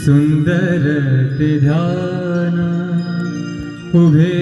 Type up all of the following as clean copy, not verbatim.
सुंदर ते ध्यान उभे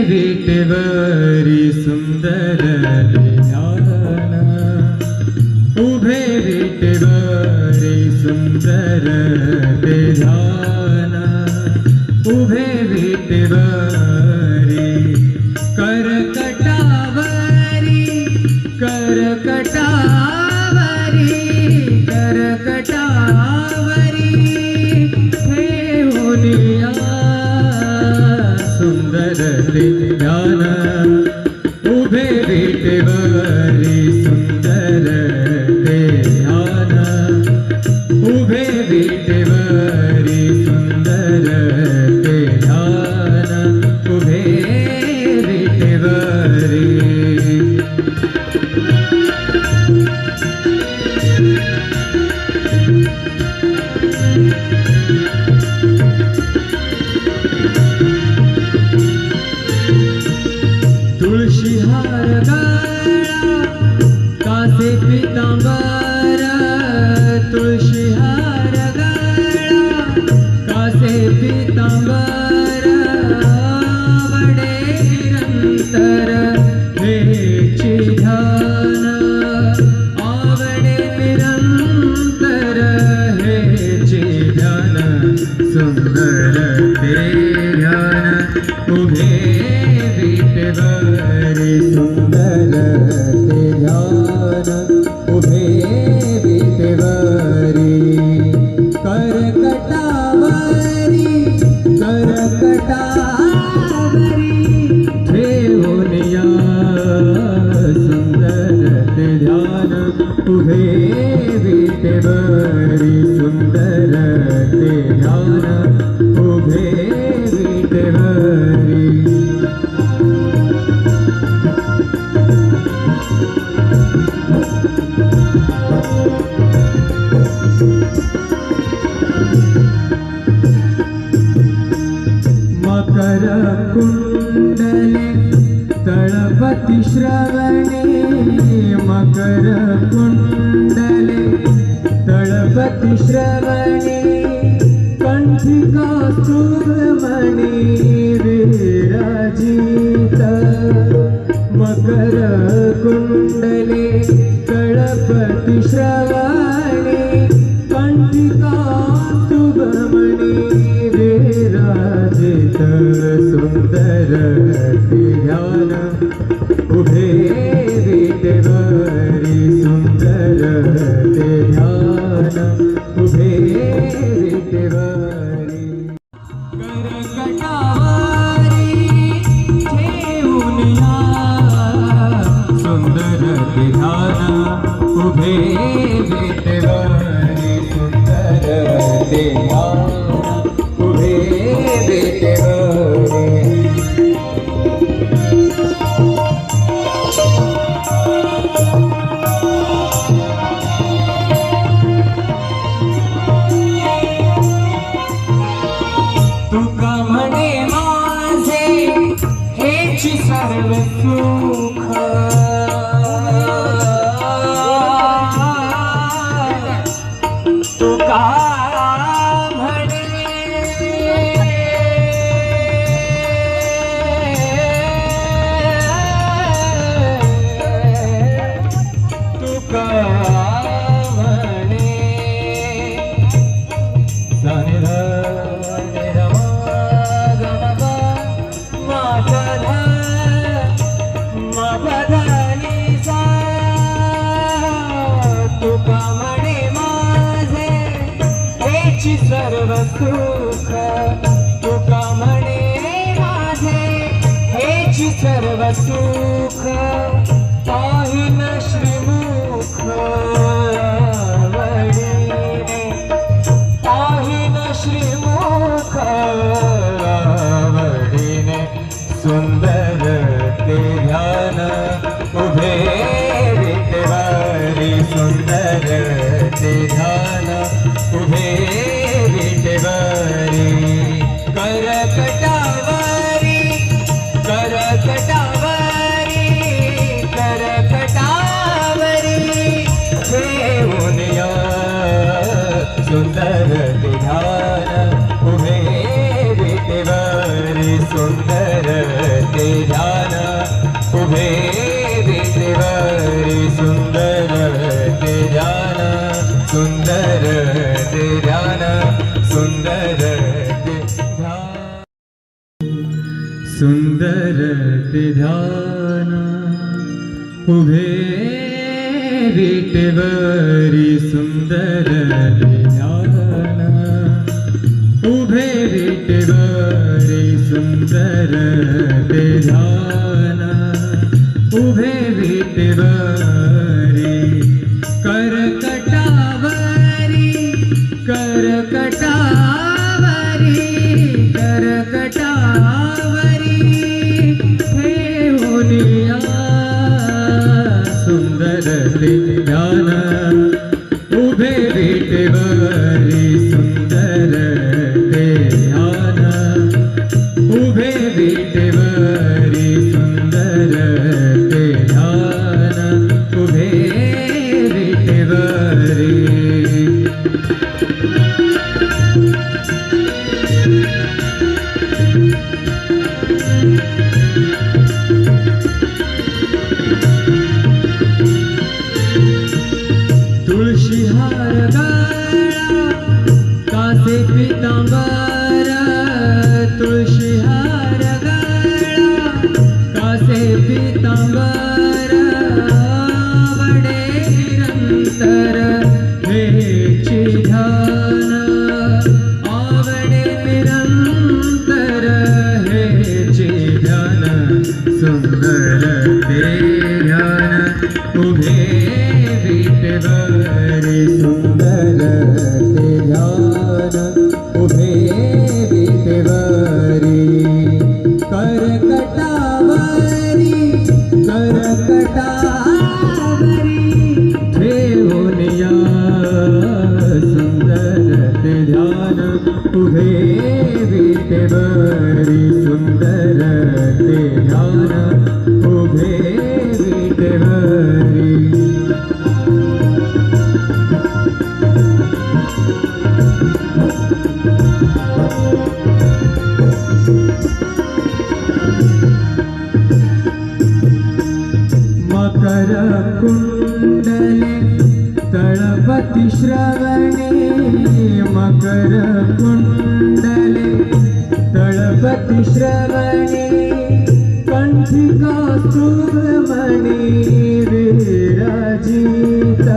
विटेवरी सुंदर ते ध्यान उभे विटेवरी सुंदर ते ध्यान उभे विटेवरी करकटावरी करकटावरी करकटावरी ठेवूनिया सुंदर ते ध्यान उभे विटेवरी सुंदर ते ध्यान उभे विटेवरी सुंदर ते ध्यान उभे विटेवरी तुळशी हार गळा कासे पितांबर तुळशी हार गळा कासे पितांबर आवडे निरंतर हेची ध्यान आवडे निरंतर हेची ध्यान सुंदर ते ध्यान उभे विटेवरी सुंदर ते ध्यान उभे विटेवरी करकटावरी करकटावरी ठेवूनिया सुंदर ते ध्यान उभे विटेवरी सुंदर ते ध्यान उभे विटेवरी मकर कुंडले तळपति श्रवणे मकर कुंडले तळपति श्रवणे कंठिका सुमणि विराजित मकर कुंडले तळपति श्रवणे कंठिका सुमणि विराजित सुंदर ते ध्यान उभे विटेवरी सुंदर ते ध्यान उभे विटेवरी करकटावरी ठेवूनिया सुंदर ते ध्यान उभे विटेवरी सुंदर ते ध्यान उभे विटेवरी तुका म्हणे माझे हेची सर्व सुख तुका म्हणे तुका म्हणे तुका म्हणे माझे हेची सर्व सुख तुका म्हणे माझे हेची सर्व सुख पाहिन श्रीमुख आवडीने पाहिन श्रीमुख आवडीने सुंदर ते ध्यान उभे विटेवरी सुंदर ते ध्यान उभे विटेवरी करकटावरी करकटावरी करकटावरी ठेवूनिया सुंदर सुंदर ते ध्यान सुंदर ते ध्यान सुंदर ते ध्यान उभे विटेवरी सुंदर ते ध्यान उभे विटेवरी सुंदर ते ध्यान उभे विटेवरी करकटावरी करकटावरी करकटावरी ठेवूनिया सुंदर ते ध्यान उभे विटेवरी सुंदर ते ध्यान उभे विटेवरी सुंदर ते ध्यान उभे विटेवरी तुळशी हार गळा कासे पितांबर तुळशी हार गळा कासे पितांबर आवडे निरंतर हेची ध्यान आवडे निरंतर हेची ध्यान सुंदर ते ध्यान उभे विटेवरी सुंदर ते ध्यान उभे विटेवरी करकटावरी करकटावरी ठेवूनिया सुंदर ते ध्यान उभे विटेवरी सुंदर ते ध्यान उभे विटेवरी मकर कुंडले तळपति श्रवणे मकर कुंडले तळपति श्रवणे कंठिका सुब्रमणि विराजित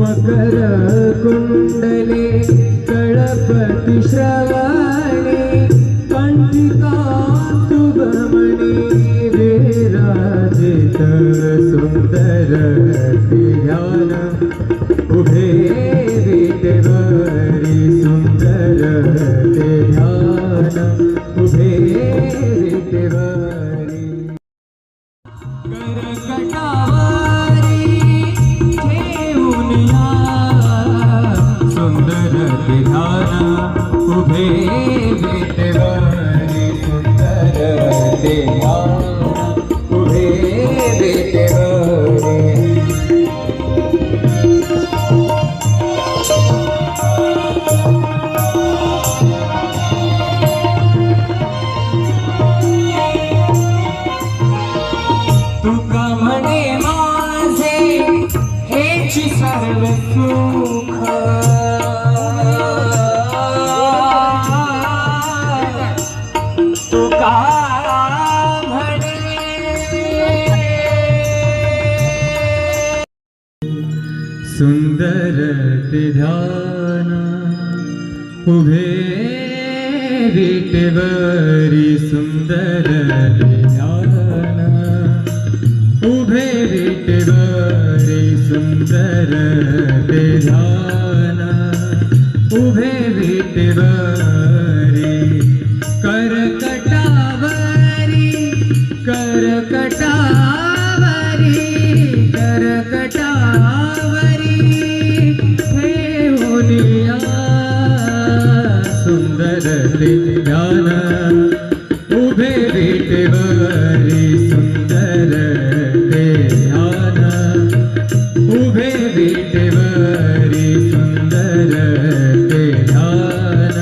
मकर कुंडले तळपति श्रवणे कंठिका सुब्रमणि विराजित सुंदर ते ध्यान उभे विटेवरी सुंदर ते ध्यान उभे विटेवरी करकटावरी ठेवूनिया सुंदर ते ध्यान उभे विटेवरी सुंदर ते ध्यान उभे विटेवरी तुका म्हणे माझे हेची सर्व सुख तुका म्हणे सुंदर ते ध्यान उभे विटेवरी सुंदर ते ध्यान उभे विटेवरी सुंदर ते ध्यान उभे विटेवरी करकटावरी करकटावरी करकटावरी ठेवूनिया सुंदर ते ध्यान उभे विटेवरी सुंदर ते ध्यान उभे विटेवरी सुंदर ते ध्यान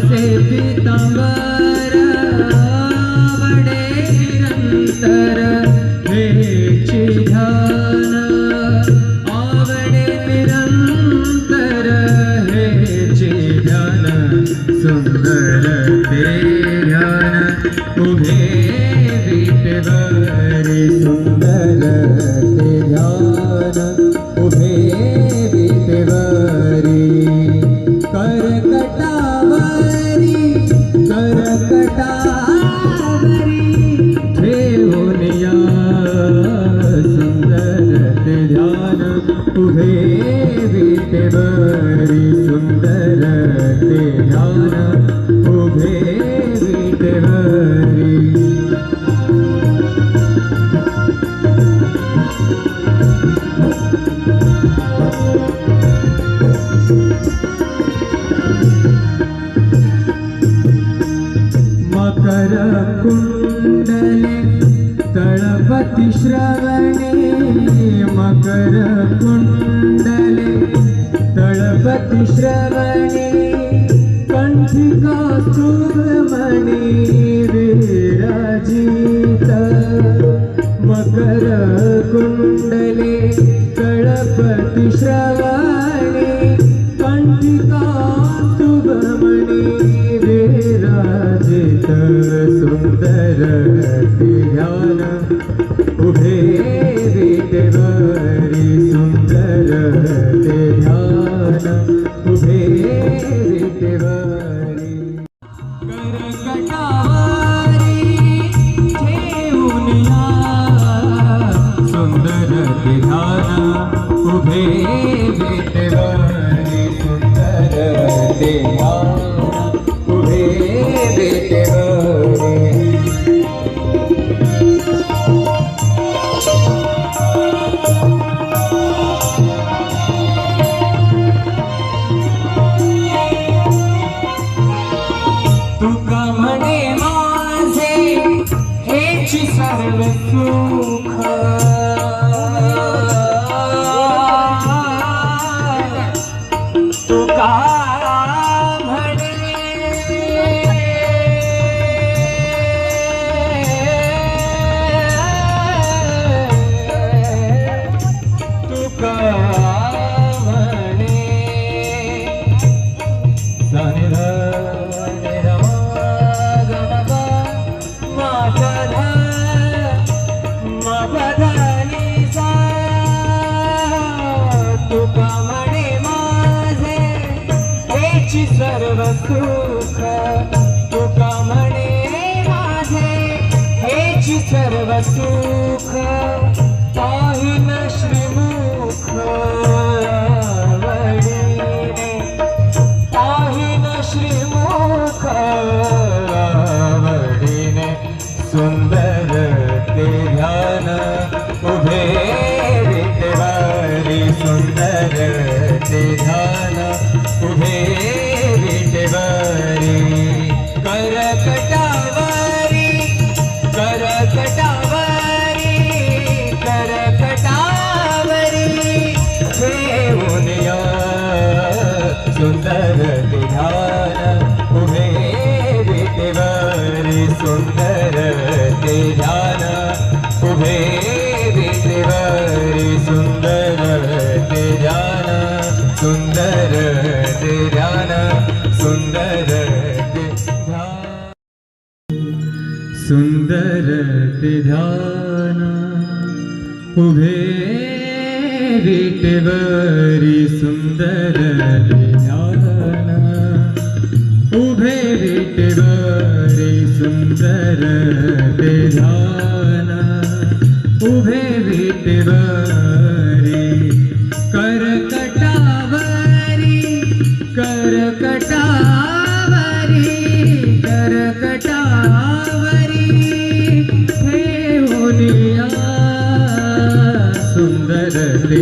असे पीतांबर आवडे निरंतर हेची ध्यान आवडे निरंतर हेची ध्यान सुंदर ते ध्यान उभे विटेवरी सुंदर ते ध्यान उभे विटेवरी करकटावरी ठेवून या सुंदर ते ध्यान उभे विटेवरी सुंदर ते ध्यान उभे विटेवरी मकर कुंडले तळपति श्रवणे मकर कुंडले तळपति श्रवणे कंठिका सुमणि विराजित मकर कुंडले तळपति श्रवणे कंठिका सुमणि विराजित सुंदर ते ध्यान उभे विटेवरी सुंदर ते ध्यान उभे विटेवरी करकटावरी ठेवून या सुंदर ते ध्यान उभे विटेवरी सुंदर ते ध्यान उभे विटेवरी तुका म्हणे माझे हेची सर्व सुख तुका सर्व सुख तुका म्हणे माझे हेची सर्व सुख पाहिन श्रीमुख आवडीने पाहिन श्रीमुख आवडीने सुंदर ते ध्यान उभे विटेवरी सुंदर ते ध्यान उभे विटेवरी करकटावरी करकटावरी करकटावरी ठेवून या सुंदर ते ध्यान उभे विटेवरी सुंदर ते ध्यान उभे विटेवरी सुंदर ते ध्यान सुंदर ते ध्यान सुंदर ते ध्यान सुंदर ते ध्यान उभे विटेवरी सुंदर ते ध्यान उभे विटेवरी सुंदर ते ध्यान उभे विटेवरी करकटावरी करकटावरी करकटावरी ठेवून या सुंदर ते